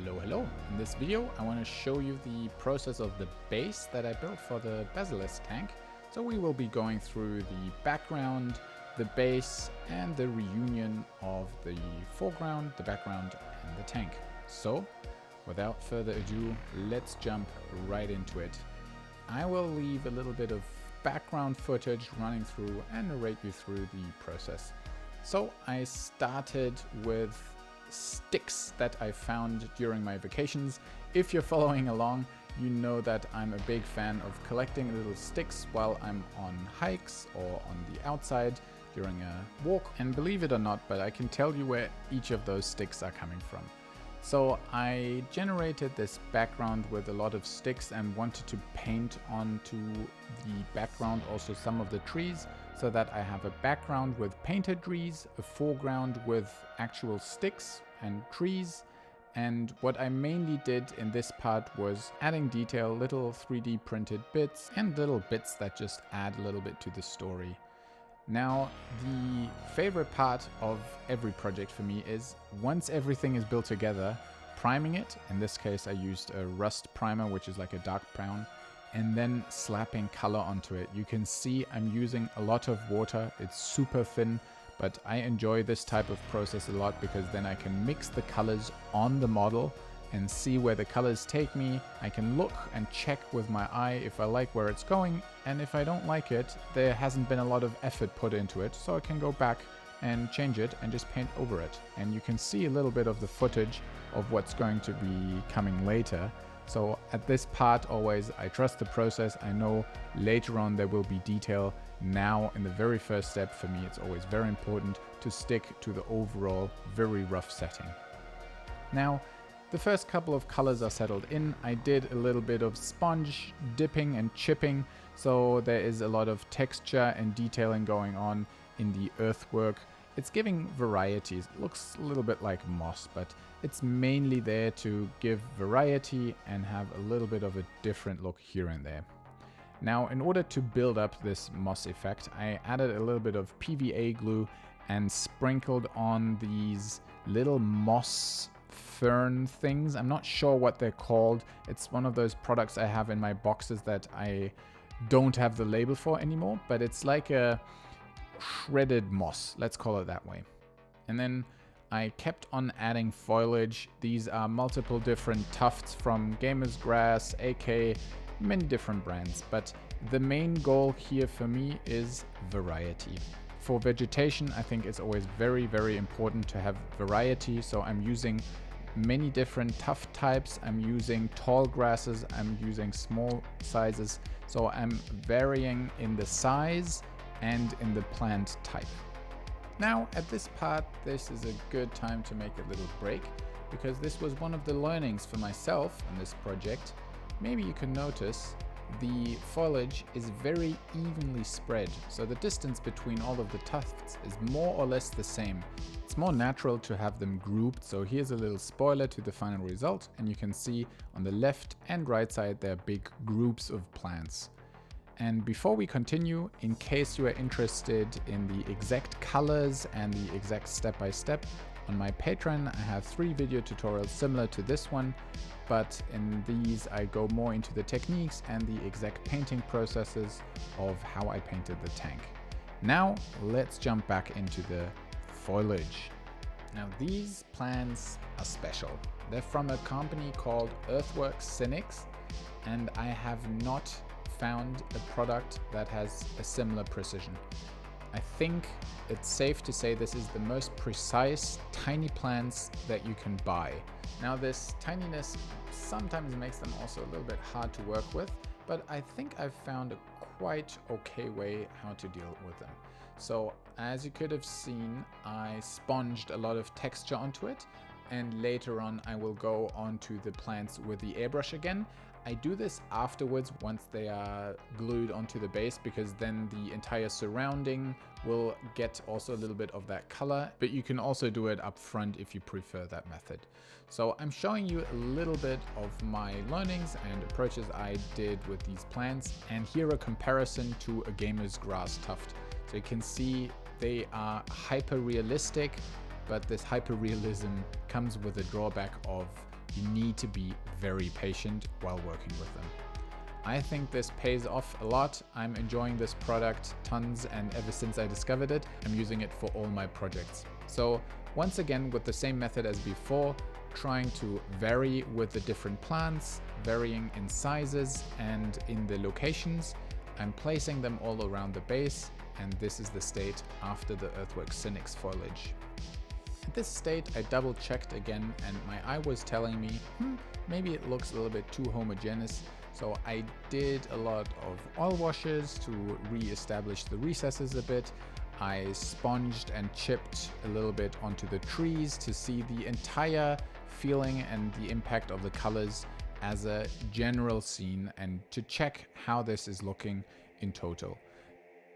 Hello. In this video I want to show you the process of the base that I built for the Basilisk tank. So we will be going through the background, the base and the reunion of the foreground, the background and the tank. So without further ado, let's jump right into it. I will leave a little bit of background footage running through and narrate you through the process. So I started with sticks that I found during my vacations. If you're following along, you know that I'm a big fan of collecting little sticks while I'm on hikes or on the outside during a walk. And believe it or not, but I can tell you where each of those sticks are coming from. So I generated this background with a lot of sticks and wanted to paint onto the background also some of the trees, so that I have a background with painted trees, a foreground with actual sticks and trees. And what I mainly did in this part was adding detail, little 3D printed bits and little bits that just add a little bit to the story. Now, the favorite part of every project for me is once everything is built together, priming it. In this case, I used a rust primer, which is like a dark brown, and then slapping color onto it. You can see I'm using a lot of water. It's super thin, but I enjoy this type of process a lot because then I can mix the colors on the model and see where the colors take me. I can look and check with my eye if I like where it's going, and if I don't like it, there hasn't been a lot of effort put into it, so I can go back and change it and just paint over it. And you can see a little bit of the footage of what's going to be coming later. So at this part, always I trust the process. I know later on there will be detail. Now in the very first step, for me it's always very important to stick to the overall very rough setting. Now the first couple of colors are settled in. I did a little bit of sponge dipping and chipping, so there is a lot of texture and detailing going on in the earthwork. It's giving varieties. It looks a little bit like moss, but it's mainly there to give variety and have a little bit of a different look here and there. Now, in order to build up this moss effect, I added a little bit of PVA glue and sprinkled on these little moss fern things. I'm not sure what they're called. It's one of those products I have in my boxes that I don't have the label for anymore, but it's like a shredded moss, let's call it that way. And then I kept on adding foliage. These are multiple different tufts from Gamer's Grass, AK, many different brands, but the main goal here for me is variety. For vegetation, I think it's always very important to have variety, so I'm using many different tuft types. I'm using tall grasses, I'm using small sizes, so I'm varying in the size and in the plant type. Now at this part, this is a good time to make a little break, because this was one of the learnings for myself in this project. Maybe you can notice the foliage is very evenly spread, so the distance between all of the tufts is more or less the same. It's more natural to have them grouped, so here's a little spoiler to the final result, and you can see on the left and right side there are big groups of plants. And before we continue, in case you are interested in the exact colors and the exact step-by-step, on my Patreon I have 3 video tutorials similar to this one, but in these I go more into the techniques and the exact painting processes of how I painted the tank. Now let's jump back into the foliage. Now these plants are special. They're from a company called Earthworks Cynics, and I have not found a product that has a similar precision. I think it's safe to say this is the most precise tiny plants that you can buy. Now this tininess sometimes makes them also a little bit hard to work with, but I think I've found a quite okay way how to deal with them. So as you could have seen, I sponged a lot of texture onto it, and later on I will go onto the plants with the airbrush again. I do this afterwards once they are glued onto the base, because then the entire surrounding will get also a little bit of that color, but you can also do it up front if you prefer that method. So I'm showing you a little bit of my learnings and approaches I did with these plants, and here a comparison to a Gamer's Grass tuft. So you can see they are hyper realistic, but this hyper realism comes with a drawback of you need to be very patient while working with them. I think this pays off a lot. I'm enjoying this product tons, and ever since I discovered it, I'm using it for all my projects. So once again, with the same method as before, trying to vary with the different plants, varying in sizes and in the locations. I'm placing them all around the base, and this is the state after the Earthwork Cynics foliage. At this state, I double checked again, and my eye was telling me, maybe it looks a little bit too homogeneous. So I did a lot of oil washes to re-establish the recesses a bit. I sponged and chipped a little bit onto the trees to see the entire feeling and the impact of the colors as a general scene, and to check how this is looking in total.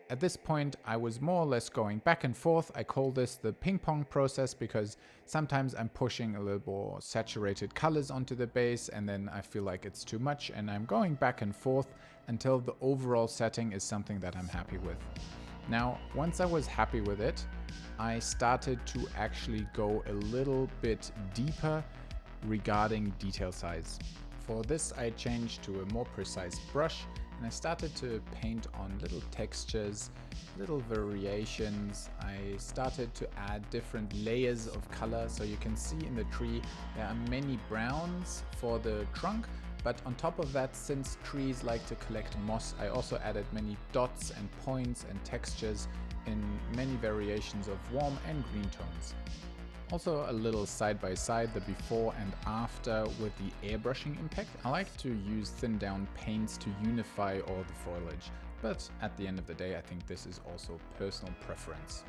At this point, I was more or less going back and forth. I call this the ping pong process because sometimes I'm pushing a little more saturated colors onto the base, and then I feel like it's too much, and I'm going back and forth until the overall setting is something that I'm happy with. Now, once I was happy with it, I started to actually go a little bit deeper regarding detail size. For this, I changed to a more precise brush, and I started to paint on little textures, little variations. I started to add different layers of color. So you can see in the tree there are many browns for the trunk, but on top of that, since trees like to collect moss, I also added many dots and points and textures in many variations of warm and green tones. Also a little side by side, the before and after with the airbrushing impact. I like to use thin down paints to unify all the foliage, but at the end of the day, I think this is also personal preference.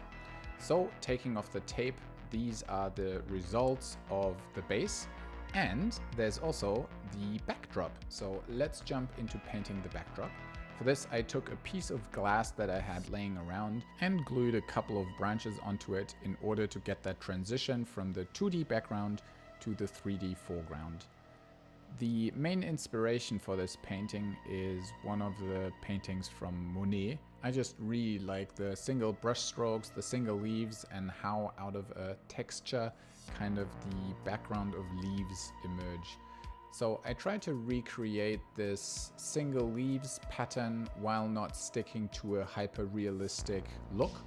So taking off the tape, these are the results of the base, and there's also the backdrop. So let's jump into painting the backdrop. For this, I took a piece of glass that I had laying around and glued a couple of branches onto it in order to get that transition from the 2D background to the 3D foreground. The main inspiration for this painting is one of the paintings from Monet. I just really like the single brush strokes, the single leaves, and how out of a texture kind of the background of leaves emerge. So I tried to recreate this single leaves pattern while not sticking to a hyper-realistic look.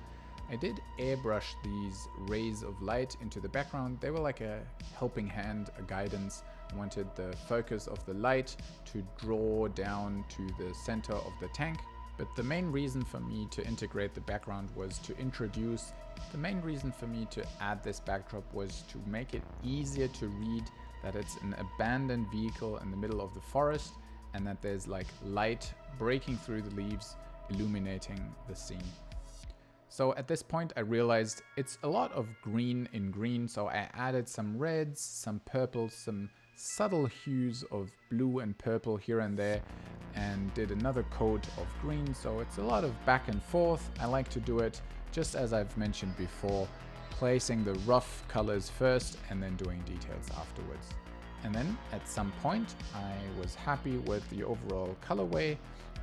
I did airbrush these rays of light into the background. They were like a helping hand, a guidance. I wanted the focus of the light to draw down to the center of the tank. But the main reason for me to integrate the background was to add this backdrop was to make it easier to read that it's an abandoned vehicle in the middle of the forest, and that there's like light breaking through the leaves, illuminating the scene. So at this point I realized it's a lot of green in green, so I added some reds, some purples, some subtle hues of blue and purple here and there, and did another coat of green. So it's a lot of back and forth. I like to do it just as I've mentioned before, placing the rough colors first and then doing details afterwards. And then at some point I was happy with the overall colorway,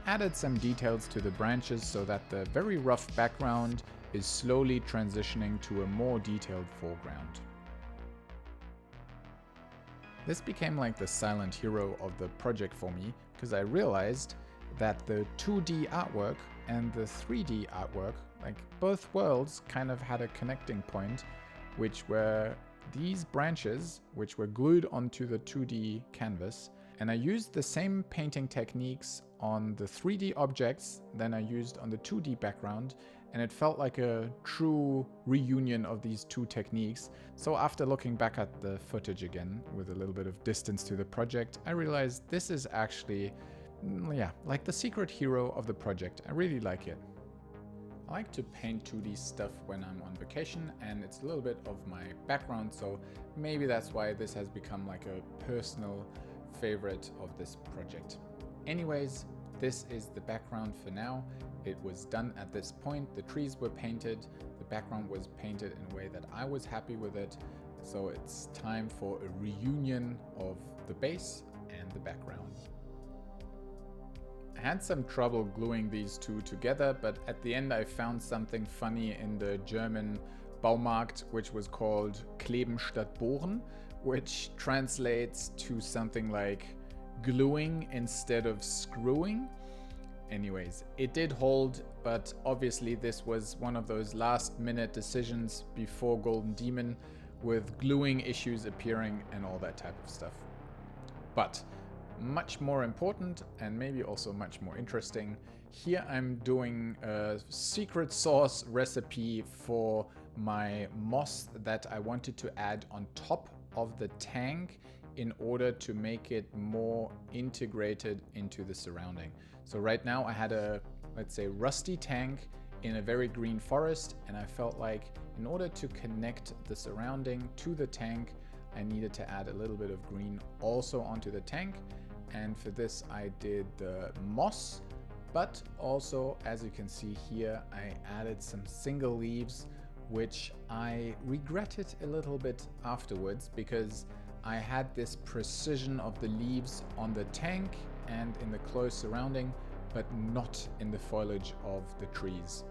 added some details to the branches so that the very rough background is slowly transitioning to a more detailed foreground. This became like the silent hero of the project for me, because I realized that the 2D artwork and the 3D artwork, like both worlds, kind of had a connecting point, which were these branches which were glued onto the 2D canvas. And I used the same painting techniques on the 3D objects than I used on the 2D background, and it felt like a true reunion of these two techniques. So after looking back at the footage again with a little bit of distance to the project, I realized this is actually, like the secret hero of the project. I really like it. I like to paint 2D stuff when I'm on vacation, and it's a little bit of my background, so maybe that's why this has become like a personal favorite of this project. Anyways, this is the background for now. It was done at this point. The trees were painted, the background was painted in a way that I was happy with it. So it's time for a reunion of the base and the background. I had some trouble gluing these two together, but at the end I found something funny in the German Baumarkt, which was called Kleben statt Bohren, which translates to something like gluing instead of screwing. Anyways, it did hold, but obviously this was one of those last minute decisions before Golden Demon, with gluing issues appearing and all that type of stuff. But much more important, and maybe also much more interesting, here I'm doing a secret sauce recipe for my moss that I wanted to add on top of the tank in order to make it more integrated into the surrounding. So right now I had a, let's say, rusty tank in a very green forest, and I felt like in order to connect the surrounding to the tank, I needed to add a little bit of green also onto the tank. And for this I did the moss, but also, as you can see here, I added some single leaves, which I regretted a little bit afterwards, because I had this precision of the leaves on the tank and in the close surrounding, but not in the foliage of the trees.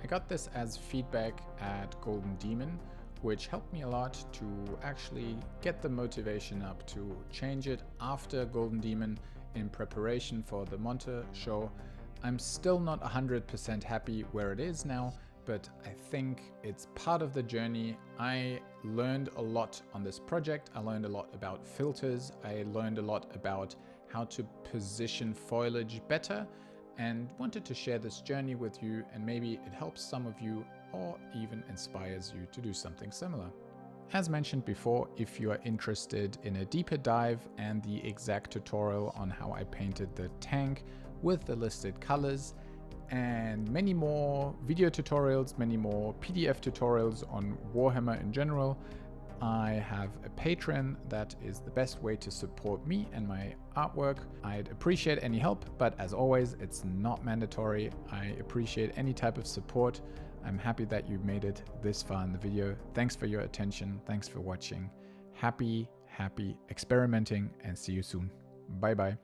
I got this as feedback at Golden Demon, which helped me a lot to actually get the motivation up to change it after Golden Demon in preparation for the Monte show. I'm still not 100% happy where it is now, but I think it's part of the journey. I learned a lot on this project. I learned a lot about filters. I learned a lot about how to position foliage better, and wanted to share this journey with you, and maybe it helps some of you or even inspires you to do something similar. As mentioned before, if you are interested in a deeper dive and the exact tutorial on how I painted the tank with the listed colors, and many more video tutorials, many more PDF tutorials on Warhammer in general, I have a Patreon that is the best way to support me and my artwork. I'd appreciate any help, but as always, it's not mandatory. I appreciate any type of support. I'm happy that you made it this far in the video. Thanks for your attention. Thanks for watching. Happy experimenting, and see you soon. Bye bye.